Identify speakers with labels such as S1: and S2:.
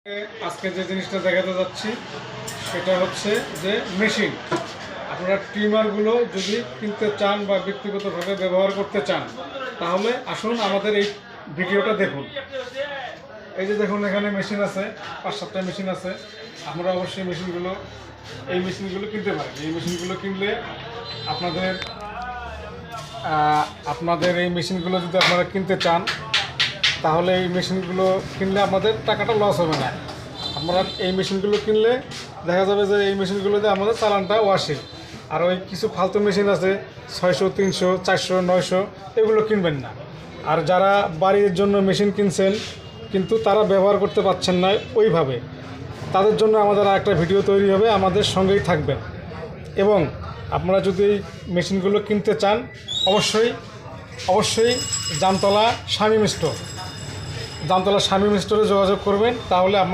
S1: আজকে যে জিনিসটা দেখাতে যাচ্ছি সেটা হচ্ছে যে মেশিন। আপনারা ট্রিমারগুলো যদি কিনতে চান বা ব্যক্তিগতভাবে ব্যবহার করতে চান তাহলে আসুন আমাদের এই ভিডিওটা দেখুন। এই যে দেখুন, এখানে মেশিন আছে, 5-7টা মেশিন আছে। আমরা অবশ্যই এই মেশিনগুলো কিনতে পারেন। এই মেশিনগুলো কিনলে আপনাদের এই মেশিনগুলো যদি আপনারা কিনতে চান তাহলে এই মেশিনগুলো কিনলে আমাদের টাকাটা লস হবে না। আমরা এই মেশিনগুলো কিনলে দেখা যাবে যে এই মেশিনগুলোতে আমাদের চালানটা ওয়াশে। আর ওই কিছু ফালতু মেশিন আছে 600, 300, 400, 900, এগুলো কিনবেন না। আর যারা বাড়ির জন্য মেশিন কিনছেন কিন্তু তারা ব্যবহার করতে পারছেন না ওইভাবে, তাদের জন্য আমাদের একটা ভিডিও তৈরি হবে, আমাদের সঙ্গেই থাকবেন। এবং আপনারা যদি এই মেশিনগুলো কিনতে চান অবশ্যই জামতলা শামীম স্টোরে যোগাযোগ করবেন, তাহলে